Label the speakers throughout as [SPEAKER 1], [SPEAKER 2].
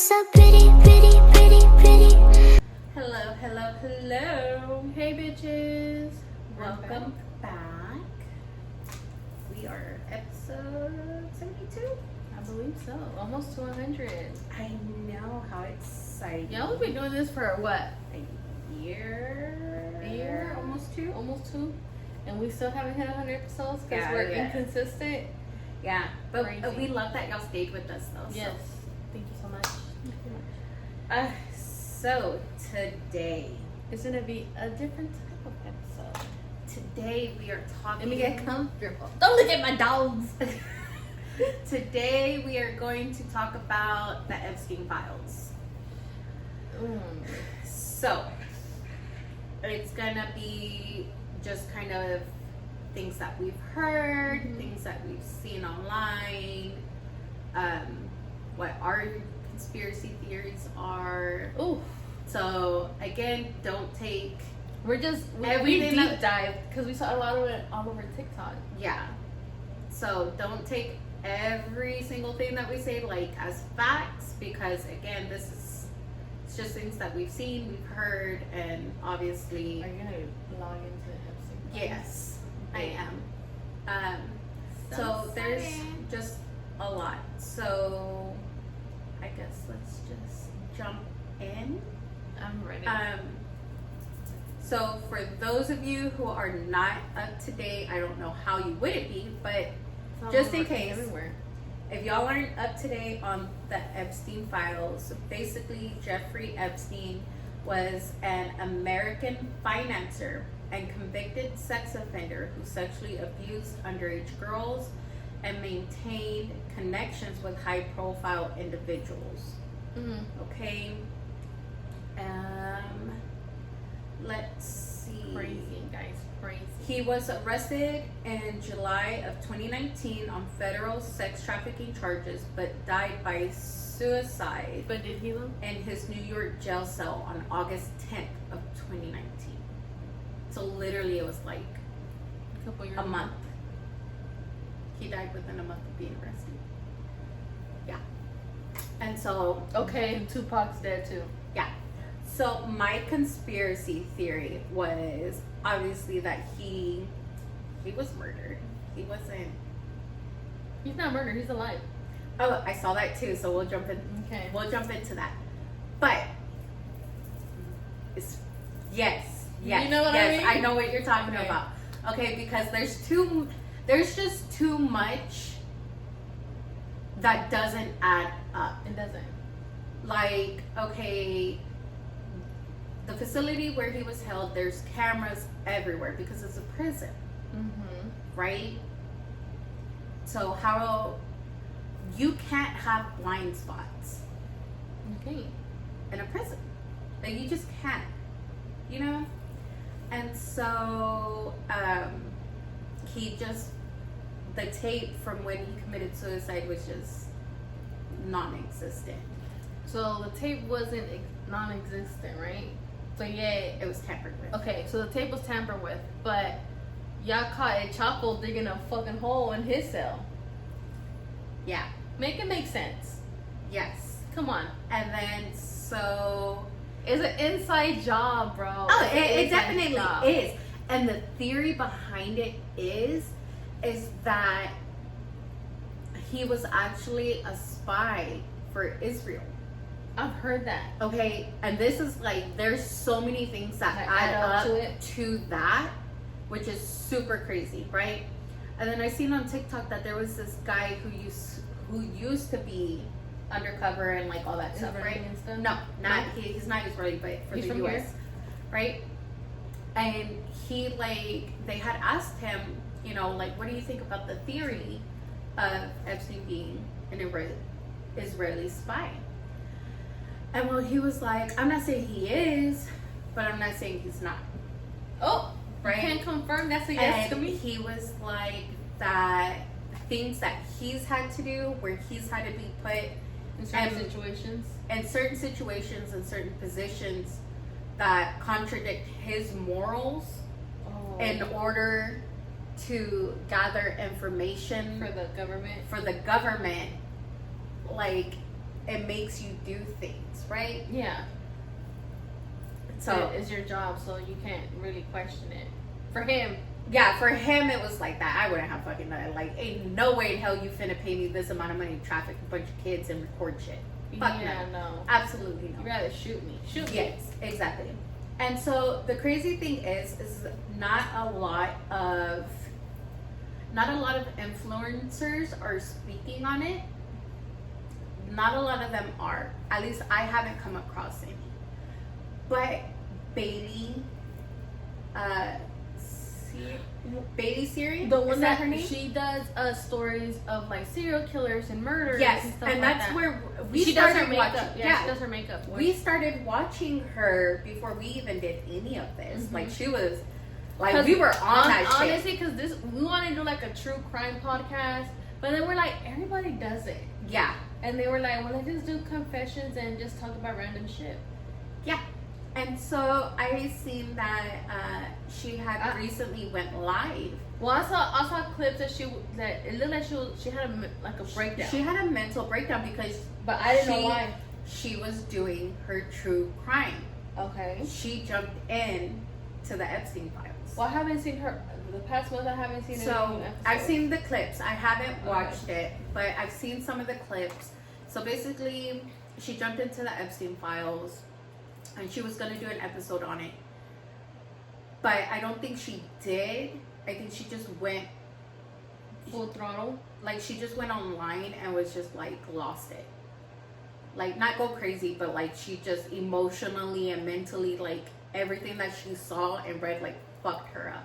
[SPEAKER 1] so pretty, pretty, pretty, pretty.
[SPEAKER 2] Hello, hello, hello.
[SPEAKER 3] Hey bitches,
[SPEAKER 2] Welcome back. We are episode 72.
[SPEAKER 3] I believe so. Almost to 100.
[SPEAKER 2] I know, how exciting.
[SPEAKER 3] Y'all been doing this for what?
[SPEAKER 2] A year?
[SPEAKER 3] A year?
[SPEAKER 2] Almost two?
[SPEAKER 3] Almost two. And we still haven't hit 100 episodes because
[SPEAKER 2] Yeah,
[SPEAKER 3] we're
[SPEAKER 2] yeah.
[SPEAKER 3] inconsistent.
[SPEAKER 2] Yeah, but
[SPEAKER 3] Crazy.
[SPEAKER 2] we love that y'all stayed with us though.
[SPEAKER 3] Yes. Thank you so much.
[SPEAKER 2] So today,
[SPEAKER 3] It's gonna be a different type of episode.
[SPEAKER 2] today we are talking.
[SPEAKER 3] Let me get comfortable. Don't look at my dogs.
[SPEAKER 2] Today we are going to talk about the Epstein Files. So it's gonna be just kind of things that we've heard, things that we've seen online, what our conspiracy theories are.
[SPEAKER 3] Ooh.
[SPEAKER 2] So again, don't take
[SPEAKER 3] We
[SPEAKER 2] Everything
[SPEAKER 3] deep
[SPEAKER 2] that-
[SPEAKER 3] dive because we saw a lot of it all over TikTok.
[SPEAKER 2] yeah. So don't take every single thing that we say like as facts, because again, it's just things that we've seen, we've heard, and obviously
[SPEAKER 3] Are you gonna log into Epstein Files?
[SPEAKER 2] yes, I am. So
[SPEAKER 3] So
[SPEAKER 2] there's
[SPEAKER 3] exciting.
[SPEAKER 2] just a lot. So I guess let's just jump in.
[SPEAKER 3] I'm ready.
[SPEAKER 2] So for those of you who are not up to date, I don't know how you wouldn't be, but
[SPEAKER 3] It's all
[SPEAKER 2] just in
[SPEAKER 3] over
[SPEAKER 2] case.
[SPEAKER 3] everywhere.
[SPEAKER 2] if y'all aren't up to date on the Epstein Files, basically Jeffrey Epstein was an American financier and convicted sex offender who sexually abused underage girls and maintained connections with high-profile individuals. Okay. Let's see.
[SPEAKER 3] Crazy, guys, crazy.
[SPEAKER 2] He was arrested in July of 2019 on federal sex trafficking charges, but died by suicide
[SPEAKER 3] But did he though?
[SPEAKER 2] in his New York jail cell on August 10th of 2019. So literally it was like
[SPEAKER 3] A couple years
[SPEAKER 2] a
[SPEAKER 3] ago.
[SPEAKER 2] month. He died within a month of being arrested. Yeah. And so,
[SPEAKER 3] Okay, and Tupac's dead too.
[SPEAKER 2] yeah. So my conspiracy theory was obviously that he was murdered. He wasn't.
[SPEAKER 3] He's not murdered. He's alive.
[SPEAKER 2] Oh, I saw that too. So we'll jump in.
[SPEAKER 3] Okay.
[SPEAKER 2] We'll jump into that. But it's yes.
[SPEAKER 3] You know what I
[SPEAKER 2] yes,
[SPEAKER 3] mean?
[SPEAKER 2] I know what you're talking
[SPEAKER 3] Okay.
[SPEAKER 2] about. Okay, because there's just too much that doesn't add up.
[SPEAKER 3] It doesn't.
[SPEAKER 2] Like, okay, the facility where he was held, there's cameras everywhere because it's a prison, right? So how you can't have blind spots
[SPEAKER 3] Okay.
[SPEAKER 2] in a prison. Like, you just can't, you know? And so the tape from when he committed suicide was just non-existent.
[SPEAKER 3] So the tape wasn't non-existent, right? So yeah.
[SPEAKER 2] It was tampered with.
[SPEAKER 3] Okay, so the tape was tampered with, but y'all caught El Chapo digging a fucking hole in his cell.
[SPEAKER 2] Yeah.
[SPEAKER 3] Make it make sense.
[SPEAKER 2] Yes.
[SPEAKER 3] Come on.
[SPEAKER 2] And then so
[SPEAKER 3] It's an inside job, bro.
[SPEAKER 2] oh,
[SPEAKER 3] It's an
[SPEAKER 2] it
[SPEAKER 3] inside
[SPEAKER 2] definitely
[SPEAKER 3] job.
[SPEAKER 2] is. And the theory behind it is that he was actually a spy for Israel.
[SPEAKER 3] I've heard that.
[SPEAKER 2] Okay, and this is like, there's so many things that
[SPEAKER 3] That
[SPEAKER 2] add up
[SPEAKER 3] to it.
[SPEAKER 2] to that, which is super crazy, right? And then I seen on TikTok that there was this guy who used to be undercover and like all that stuff,
[SPEAKER 3] Israeli
[SPEAKER 2] right?
[SPEAKER 3] and stuff?
[SPEAKER 2] No, he's not Israeli, but for
[SPEAKER 3] He's
[SPEAKER 2] the
[SPEAKER 3] from
[SPEAKER 2] US,
[SPEAKER 3] here?
[SPEAKER 2] right? And he they had asked him, you know, like, what do you think about the theory of Epstein being an Israeli spy? And well, he was like, I'm not saying he is, but I'm not saying he's not.
[SPEAKER 3] Oh,
[SPEAKER 2] Right?
[SPEAKER 3] You can't confirm. That's a yes to
[SPEAKER 2] And
[SPEAKER 3] me.
[SPEAKER 2] he was like that things that he's had to do, where he's had to be put
[SPEAKER 3] In certain
[SPEAKER 2] and-
[SPEAKER 3] situations.
[SPEAKER 2] in certain situations and certain positions that contradict his morals
[SPEAKER 3] Oh.
[SPEAKER 2] in order to gather information
[SPEAKER 3] for the government.
[SPEAKER 2] for the government, like it makes you do things, right?
[SPEAKER 3] Yeah.
[SPEAKER 2] So
[SPEAKER 3] it's your job, so you can't really question it. For him.
[SPEAKER 2] Yeah, for him it was like that. I wouldn't have fucking done it. Like, ain't no way in hell you finna pay me this amount of money to traffic a bunch of kids and record shit. Fuck
[SPEAKER 3] no.
[SPEAKER 2] Absolutely no.
[SPEAKER 3] You'd rather shoot me.
[SPEAKER 2] Yes, exactly. And so the crazy thing is not a lot of influencers are speaking on it. Not a lot of them are. At least I haven't come across any. But Bailey, Bailey Siri,
[SPEAKER 3] the one
[SPEAKER 2] is that her name?
[SPEAKER 3] She does stories of like serial killers and murders.
[SPEAKER 2] Yes,
[SPEAKER 3] and stuff
[SPEAKER 2] and
[SPEAKER 3] like
[SPEAKER 2] that's
[SPEAKER 3] that.
[SPEAKER 2] where we
[SPEAKER 3] she does
[SPEAKER 2] started
[SPEAKER 3] her makeup.
[SPEAKER 2] watching.
[SPEAKER 3] Yeah, she does her makeup.
[SPEAKER 2] We started watching her before we even did any of this.
[SPEAKER 3] Mm-hmm.
[SPEAKER 2] Like she was, like we were on that shit.
[SPEAKER 3] Honestly, because we want to do like a true crime podcast, but then we're like, everybody does it.
[SPEAKER 2] Yeah.
[SPEAKER 3] And they were like, well, let's just do confessions and just talk about random shit.
[SPEAKER 2] Yeah. And so I seen that she had recently went live.
[SPEAKER 3] Well, I saw clips that it looked like she had a breakdown.
[SPEAKER 2] She had a mental breakdown because,
[SPEAKER 3] but I didn't know why.
[SPEAKER 2] She was doing her true crime.
[SPEAKER 3] Okay.
[SPEAKER 2] She jumped in to the Epstein Files.
[SPEAKER 3] Well, I haven't seen her. The past month I haven't seen.
[SPEAKER 2] So I've seen the clips. I haven't watched it, but I've seen some of the clips. So basically, she jumped into the Epstein Files. And she was going to do an episode on it. But I don't think she did. I think she just went
[SPEAKER 3] full throttle.
[SPEAKER 2] Like she just went online and was just like lost it. Like not go crazy, but like she just emotionally and mentally, like everything that she saw and read like fucked her up.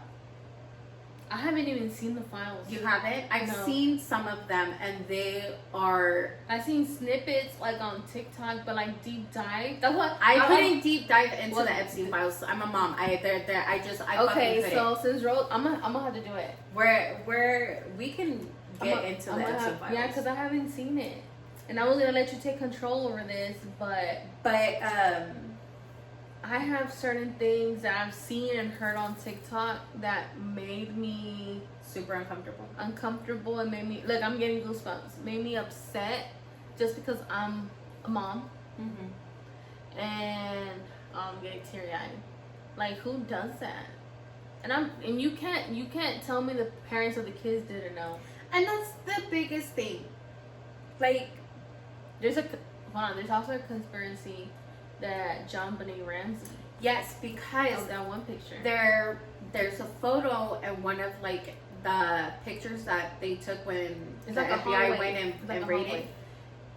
[SPEAKER 3] I haven't even seen the files.
[SPEAKER 2] You haven't? I've seen some of them, and they are.
[SPEAKER 3] I've seen snippets like on TikTok, but like deep dive.
[SPEAKER 2] That's what I couldn't deep dive into the Epstein Files. I'm a mom. I
[SPEAKER 3] okay. So since Rose, I'm gonna have to do it.
[SPEAKER 2] Where we can get into the Epstein Files.
[SPEAKER 3] Yeah, because I haven't seen it, and I was gonna let you take control over this, but I have certain things that I've seen and heard on TikTok that made me
[SPEAKER 2] super
[SPEAKER 3] uncomfortable and made me, like, I'm getting goosebumps, made me upset just because I'm a mom. Mm-hmm. And I'm getting teary-eyed. Like, who does that? And you can't tell me the parents of the kids did or no.
[SPEAKER 2] And that's the biggest thing. Like,
[SPEAKER 3] there's also a conspiracy that John Benet Ramsey.
[SPEAKER 2] Yes, because
[SPEAKER 3] of that one picture.
[SPEAKER 2] There's a photo and one of like the pictures that they took when the FBI went and raided.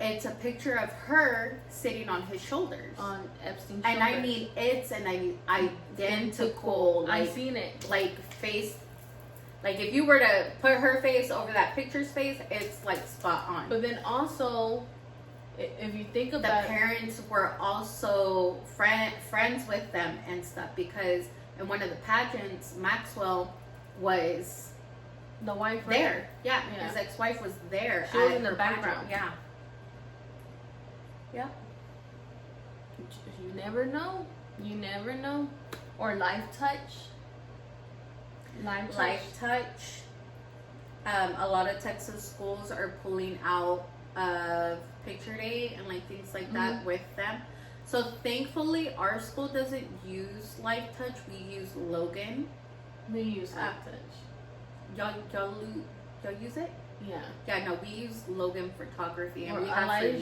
[SPEAKER 2] It's a picture of her sitting on his shoulders.
[SPEAKER 3] On Epstein's
[SPEAKER 2] shoulders. And I mean, it's an identical. Like,
[SPEAKER 3] I've seen it.
[SPEAKER 2] Like face. Like if you were to put her face over that picture's face, it's like spot on.
[SPEAKER 3] But then also, if you think about
[SPEAKER 2] the parents were also friends with them and stuff, because in one of the pageants, Maxwell was
[SPEAKER 3] the wife
[SPEAKER 2] there. Yeah, his ex-wife was there.
[SPEAKER 3] She was in the background.
[SPEAKER 2] Pageant. Yeah.
[SPEAKER 3] You never know. You never know. Or Life Touch.
[SPEAKER 2] Life Touch. A lot of Texas schools are pulling out of picture day and like things like that with them. So thankfully our school doesn't use Life Touch. We use Logan.
[SPEAKER 3] We use Life Touch.
[SPEAKER 2] Y'all use it?
[SPEAKER 3] Yeah.
[SPEAKER 2] Yeah, no, we use Logan Photography and we have
[SPEAKER 3] Elijah's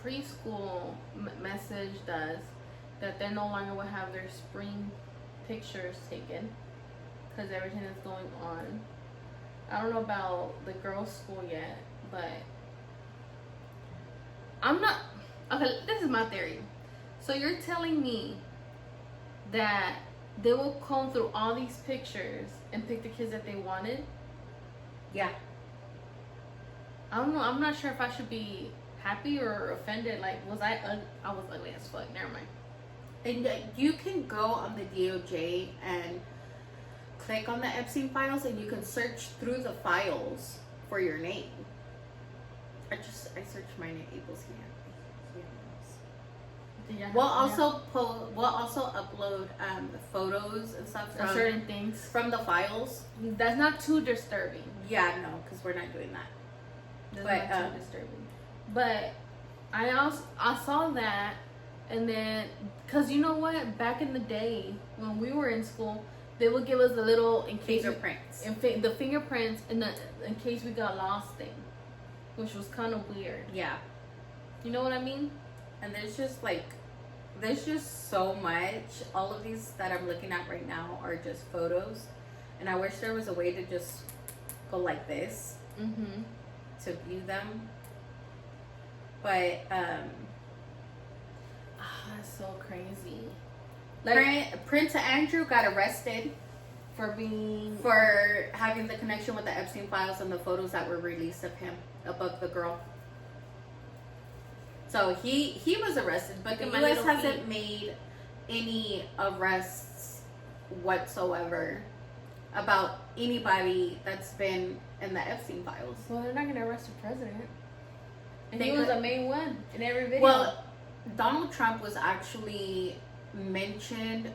[SPEAKER 2] for years.
[SPEAKER 3] Preschool message does that they no longer will have their spring pictures taken because everything is going on. I don't know about the girls' school yet, but I'm not. Okay, this is my theory. So you're telling me that they will comb through all these pictures and pick the kids that they wanted?
[SPEAKER 2] Yeah.
[SPEAKER 3] I don't know. I'm not sure if I should be happy or offended. Like, was I was ugly as fuck. Never mind.
[SPEAKER 2] And you can go on the DOJ and click on the Epstein Files, and you can search through the files for your name. I searched mine at Abel's hand. We'll also upload photos and stuff from
[SPEAKER 3] certain things
[SPEAKER 2] from the files.
[SPEAKER 3] That's not too disturbing.
[SPEAKER 2] Yeah, no, because we're not doing that.
[SPEAKER 3] That's not too disturbing. But I saw that, and then because you know what, back in the day when we were in school, they would give us a little in case
[SPEAKER 2] Fingerprints.
[SPEAKER 3] the fingerprints in case we got lost thing, which was kind of weird.
[SPEAKER 2] Yeah.
[SPEAKER 3] You know what I mean?
[SPEAKER 2] And there's just so much. All of these that I'm looking at right now are just photos, and I wish there was a way to just go like this to view them. But
[SPEAKER 3] That's so crazy.
[SPEAKER 2] Prince Andrew got arrested
[SPEAKER 3] For
[SPEAKER 2] having the connection with the Epstein Files and the photos that were released of him above the girl. So he was arrested, but the
[SPEAKER 3] Look at my
[SPEAKER 2] U.S.
[SPEAKER 3] little
[SPEAKER 2] hasn't
[SPEAKER 3] feet.
[SPEAKER 2] made any arrests whatsoever about anybody that's been in the Epstein Files.
[SPEAKER 3] Well, they're not gonna arrest the president. And
[SPEAKER 2] They
[SPEAKER 3] he was
[SPEAKER 2] could-
[SPEAKER 3] the main one in every video.
[SPEAKER 2] Well, Donald Trump was actually mentioned.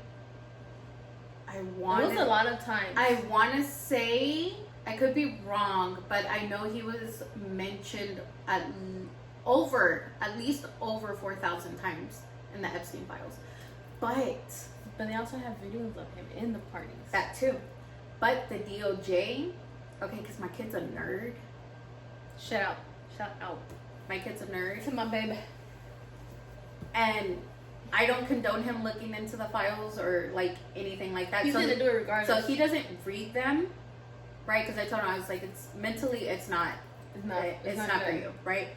[SPEAKER 3] it was a lot of times.
[SPEAKER 2] I want to say, I could be wrong, but I know he was mentioned at least over 4,000 times in the Epstein Files. But
[SPEAKER 3] But they also have videos of him in the parties.
[SPEAKER 2] that too. But the DOJ, okay, because my kid's a nerd.
[SPEAKER 3] Shout out
[SPEAKER 2] My kid's a nerd.
[SPEAKER 3] to my baby.
[SPEAKER 2] And I don't condone him looking into the files or like anything like that.
[SPEAKER 3] He's
[SPEAKER 2] So-
[SPEAKER 3] gonna do it regardless.
[SPEAKER 2] So he doesn't read them, right? Because I told him, I was like, it's mentally, it's not for
[SPEAKER 3] good.
[SPEAKER 2] you, right?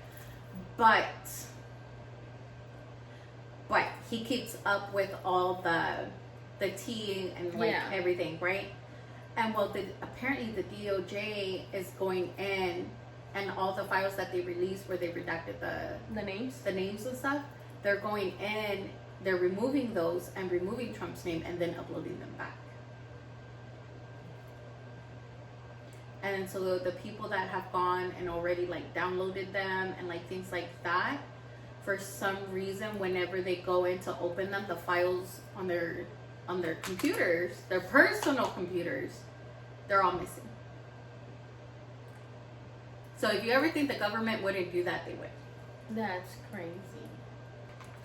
[SPEAKER 2] But he keeps up with all the tea and like
[SPEAKER 3] Yeah.
[SPEAKER 2] everything, right? And well, apparently the DOJ is going in, and all the files that they released where they redacted
[SPEAKER 3] The names.
[SPEAKER 2] the names and stuff, they're going in, they're removing those and removing Trump's name and then uploading them back. And so the people that have gone and already like downloaded them and like things like that, for some reason, whenever they go in to open them, the files on their computers, their personal computers, they're all missing. So if you ever think the government wouldn't do that, they would.
[SPEAKER 3] That's crazy.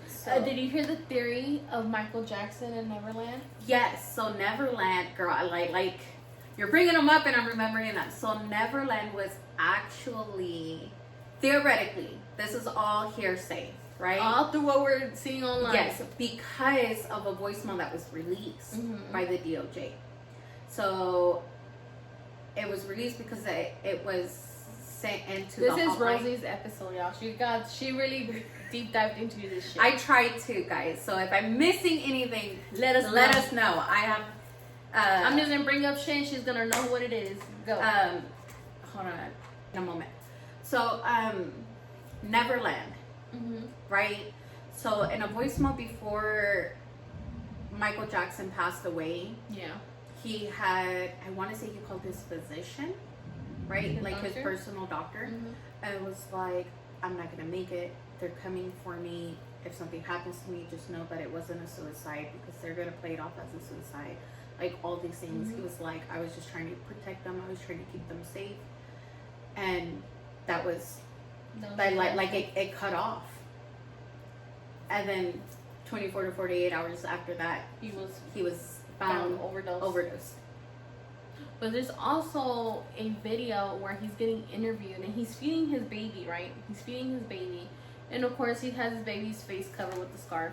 [SPEAKER 2] So,
[SPEAKER 3] Did you hear the theory of Michael Jackson and Neverland?
[SPEAKER 2] yes, so Neverland, girl, I like you're bringing them up and I'm remembering that. So Neverland was actually, theoretically, this is all hearsay, right?
[SPEAKER 3] All through what we're seeing online.
[SPEAKER 2] Yes, because of a voicemail that was released
[SPEAKER 3] Mhm.
[SPEAKER 2] by the DOJ. So it was released because it was sent into
[SPEAKER 3] This
[SPEAKER 2] the
[SPEAKER 3] is
[SPEAKER 2] hotline.
[SPEAKER 3] Rosie's episode, y'all. She really deep dived into this shit.
[SPEAKER 2] I tried to, guys. So if I'm missing anything,
[SPEAKER 3] let us
[SPEAKER 2] know. I have.
[SPEAKER 3] I'm just gonna bring up shit and she's gonna know what it is. Go.
[SPEAKER 2] Hold on a moment. So Neverland,
[SPEAKER 3] Mhm.
[SPEAKER 2] right? So in a voicemail before Michael Jackson passed away,
[SPEAKER 3] Yeah.
[SPEAKER 2] he had, I want to say he called his physician, right?
[SPEAKER 3] His
[SPEAKER 2] Like his
[SPEAKER 3] doctor?
[SPEAKER 2] personal doctor.
[SPEAKER 3] Mhm.
[SPEAKER 2] And it was like, I'm not going to make it. They're coming for me. If something happens to me, just know that it wasn't a suicide because they're going to play it off as a suicide. Like all these things.
[SPEAKER 3] Mhm.
[SPEAKER 2] He was like, I was just trying to protect them. I was trying to keep them safe. And that was, it cut off. And then 24 to 48 hours after that,
[SPEAKER 3] he
[SPEAKER 2] was found overdosed.
[SPEAKER 3] But there's also a video where he's getting interviewed and he's feeding his baby, right? He's feeding his baby. And of course he has his baby's face covered with the scarf.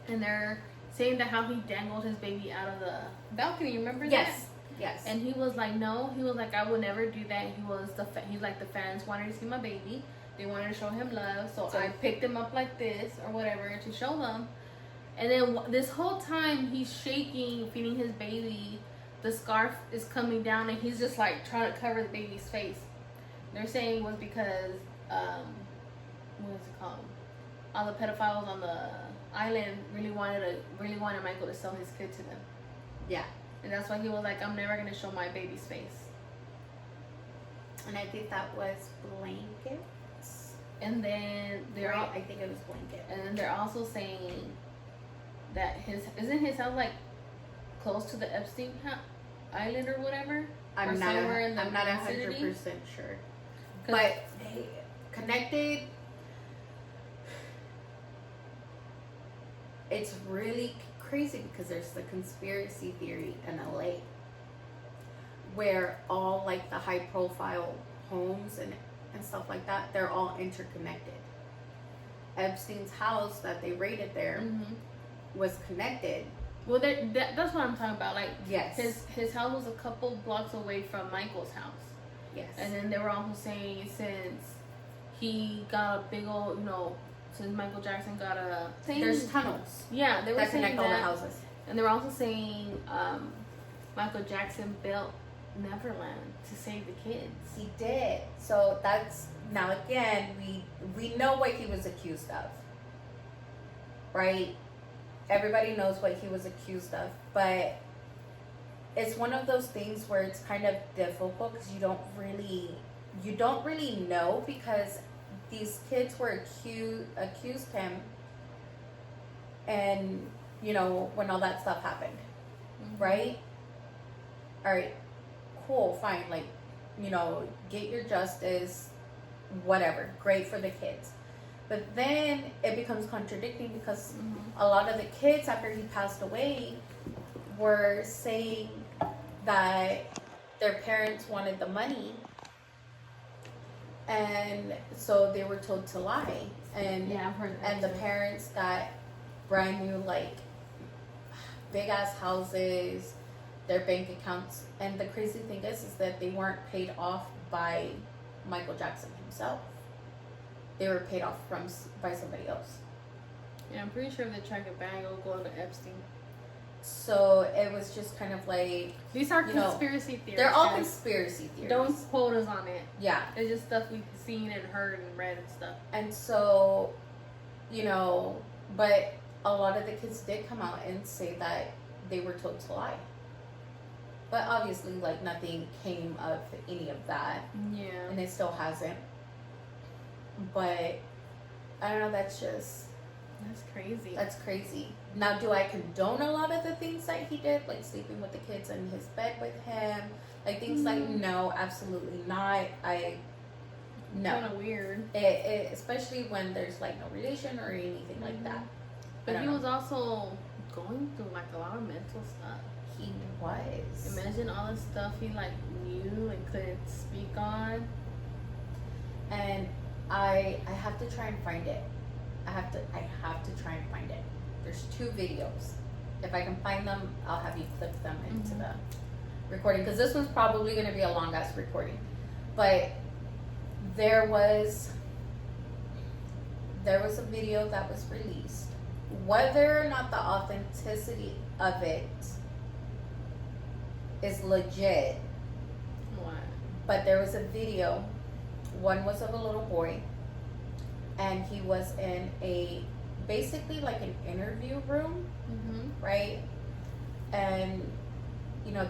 [SPEAKER 3] And they're saying that how he dangled his baby out of the balcony. Remember that?
[SPEAKER 2] Yes.
[SPEAKER 3] And he was like, no. He was like, I would never do that. He's like, the fans wanted to see my baby. They wanted to show him love. So I picked him up like this or whatever to show them. And then this whole time he's shaking, feeding his baby. The scarf is coming down and he's just like trying to cover the baby's face. They're saying it was because, what is it called? All the pedophiles on the island really wanted Michael to sell his kid to them.
[SPEAKER 2] Yeah.
[SPEAKER 3] And that's why he was like, I'm never going to show my baby's face.
[SPEAKER 2] And I think that was blankets.
[SPEAKER 3] And then
[SPEAKER 2] I think it was blanket.
[SPEAKER 3] And then they're also saying that isn't his house like close to the Epstein Island or whatever?
[SPEAKER 2] I'm
[SPEAKER 3] Or
[SPEAKER 2] not
[SPEAKER 3] somewhere in the
[SPEAKER 2] 100%
[SPEAKER 3] vicinity?
[SPEAKER 2] sure. But they connected. it's really crazy because there's the conspiracy theory in LA where all like the high profile homes and stuff like that, they're all interconnected. Epstein's house that they raided there was connected.
[SPEAKER 3] Well, that's what I'm talking about. Like,
[SPEAKER 2] Yes.
[SPEAKER 3] his house was a couple blocks away from Michael's house.
[SPEAKER 2] Yes.
[SPEAKER 3] And then they were also saying since he got a big old, since Michael Jackson got a thing.
[SPEAKER 2] There's tunnels
[SPEAKER 3] Yeah, they were
[SPEAKER 2] that
[SPEAKER 3] saying
[SPEAKER 2] connect all the houses.
[SPEAKER 3] And they were also saying Michael Jackson built Neverland to save the kids.
[SPEAKER 2] He did. So that's, now again, we know what he was accused of. Right? Everybody knows what he was accused of. But it's one of those things where it's kind of difficult because you don't really know, because these kids were accused him, and when all that stuff happened, right? All right, cool, fine, like, get your justice, whatever, great for the kids. But then it becomes contradicting because a lot of the kids after he passed away were saying that their parents wanted the money, and so they were told to lie. And
[SPEAKER 3] Yeah, I've heard that
[SPEAKER 2] and the
[SPEAKER 3] too.
[SPEAKER 2] parents got brand new, like, big ass houses, their bank accounts. And the crazy thing is that they weren't paid off by Michael Jackson himself. They were paid off by somebody else.
[SPEAKER 3] Yeah, I'm pretty sure if they track it back, it'll go to Epstein.
[SPEAKER 2] So it was just kind of like,
[SPEAKER 3] These are conspiracy theories.
[SPEAKER 2] they're all
[SPEAKER 3] guys.
[SPEAKER 2] conspiracy theories.
[SPEAKER 3] Don't quote us on it.
[SPEAKER 2] Yeah.
[SPEAKER 3] It's just stuff we've seen and heard and read and stuff.
[SPEAKER 2] And so, but a lot of the kids did come out and say that they were told to lie. But obviously, like, nothing came of any of that.
[SPEAKER 3] Yeah.
[SPEAKER 2] And it still hasn't. But I don't know, that's
[SPEAKER 3] crazy.
[SPEAKER 2] That's crazy. Now, do I condone a lot of the things that he did, like sleeping with the kids in his bed with him, like things like, no, absolutely not. No.
[SPEAKER 3] Kind of weird.
[SPEAKER 2] It especially when there's like no relation or anything like that.
[SPEAKER 3] But he was also going through like a lot of mental stuff.
[SPEAKER 2] He was.
[SPEAKER 3] Imagine all the stuff he like knew and couldn't speak on.
[SPEAKER 2] And I have to try and find it. I have to try and find it. There's 2 videos. If I can find them, I'll have you clip them into the recording, because this one's probably going to be a long ass recording. But there was a video that was released. Whether or not the authenticity of it is legit,
[SPEAKER 3] What?
[SPEAKER 2] but there was a video. One was of a little boy, and he was in basically like an interview room, right? And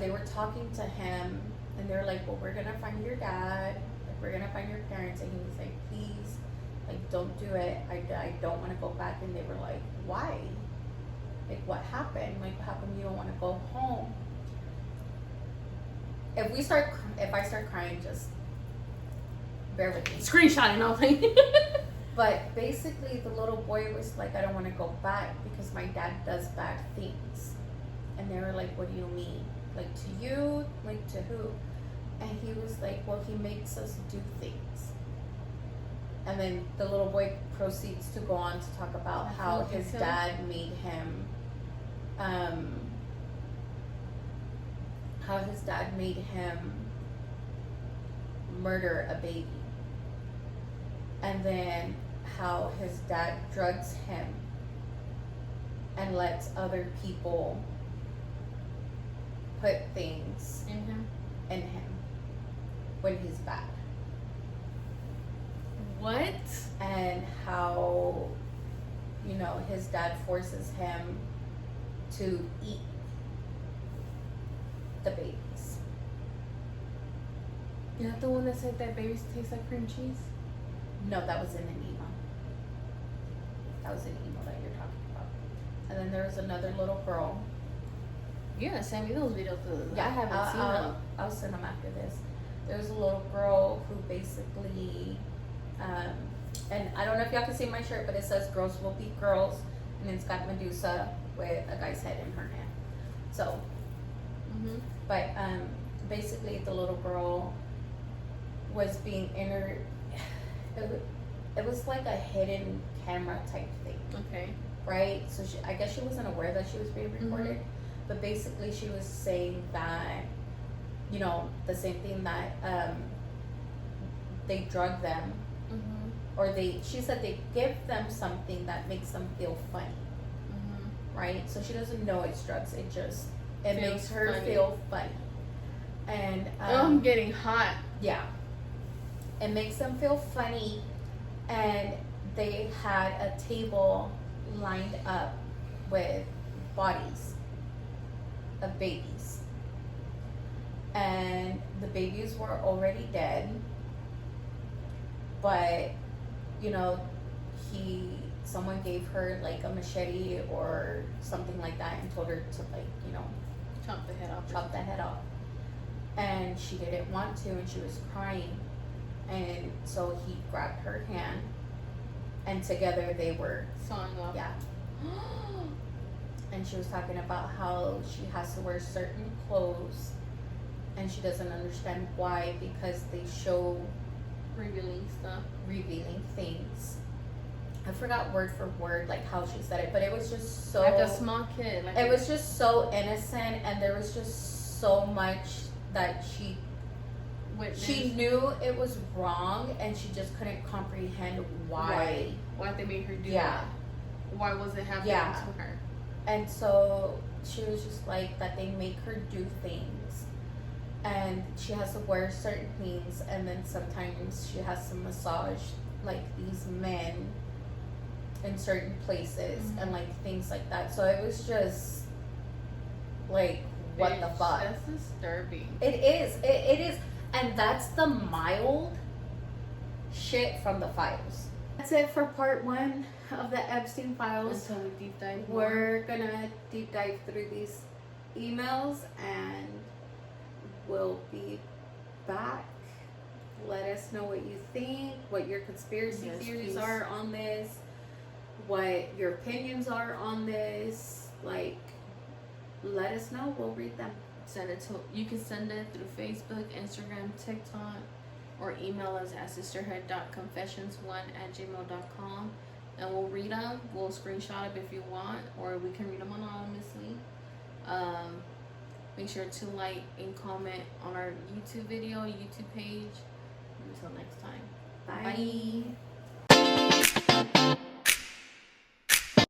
[SPEAKER 2] they were talking to him, and they're like, well, we're gonna find your dad, like, we're gonna find your parents. And he was like, please, like, don't do it. I don't want to go back. And they were like, why? Like, what happened? Like, how come you don't want to go home? If I start crying, just bear with me.
[SPEAKER 3] Screenshotting all things.
[SPEAKER 2] But basically, the little boy was like, I don't want to go back because my dad does bad things. And they were like, what do you mean? Like, to you? Like, to who? And he was like, well, he makes us do things. And then the little boy proceeds to go on to talk about how his dad made him, murder a baby. And then how his dad drugs him and lets other people put things in him when he's bad.
[SPEAKER 3] What?
[SPEAKER 2] And how, his dad forces him to eat the babies.
[SPEAKER 3] Is that the one that said that babies taste like cream cheese?
[SPEAKER 2] No, that was in an email. That was an email that you're talking about. And then there was another little girl.
[SPEAKER 3] You're gonna send me those videos because
[SPEAKER 2] Yeah,
[SPEAKER 3] I haven't seen them.
[SPEAKER 2] I'll send them after this. There was a little girl who basically, and I don't know if y'all can see my shirt, but it says "Girls will be girls," and it's got Medusa with a guy's head in her hand. So, but basically the little girl was being it was like a hidden camera type thing.
[SPEAKER 3] Okay.
[SPEAKER 2] Right? So I guess she wasn't aware that she was being recorded. But basically she was saying that, you know, the same thing that they drug them, or she said they give them something that makes them feel funny. Right? So she doesn't know it's drugs. It makes her feel funny. And
[SPEAKER 3] I'm getting hot.
[SPEAKER 2] Yeah. It makes them feel funny, and they had a table lined up with bodies of babies, and the babies were already dead, but you know, someone gave her like a machete or something like that and told her to, like, you know,
[SPEAKER 3] chop the head off,
[SPEAKER 2] and she didn't want to, and she was crying, and so he grabbed her hand, and together they were
[SPEAKER 3] sawing off.
[SPEAKER 2] Yeah. And she was talking about how she has to wear certain clothes, and she doesn't understand why, because they show
[SPEAKER 3] revealing
[SPEAKER 2] things. I forgot word for word like how she said it, but it was just so
[SPEAKER 3] like a small kid.
[SPEAKER 2] It was just so innocent, and there was just so much that she knew it was wrong, and she just couldn't comprehend why
[SPEAKER 3] they made her do
[SPEAKER 2] Yeah.
[SPEAKER 3] it. Why was it happening to her?
[SPEAKER 2] And so she was just like that they make her do things, and she has to wear certain things, and then sometimes she has to massage like these men in certain places, and like things like that. So it was just like, what the fuck?
[SPEAKER 3] That's disturbing.
[SPEAKER 2] It is. It is. And that's the mild shit from the files. That's it for part 1 of the Epstein Files.
[SPEAKER 3] Until we deep dive more.
[SPEAKER 2] We're gonna deep dive through these emails, and we'll be back. Let us know what you think, what your conspiracy theories are on this, what your opinions are on this. Like, let us know. We'll read them.
[SPEAKER 3] You can send it through Facebook, Instagram, TikTok, or email us at sisterhood.confessions1@gmail.com, and we'll read them. We'll screenshot them if you want, or we can read them anonymously. Make sure to like and comment on our YouTube YouTube page. Until next time.
[SPEAKER 2] Bye.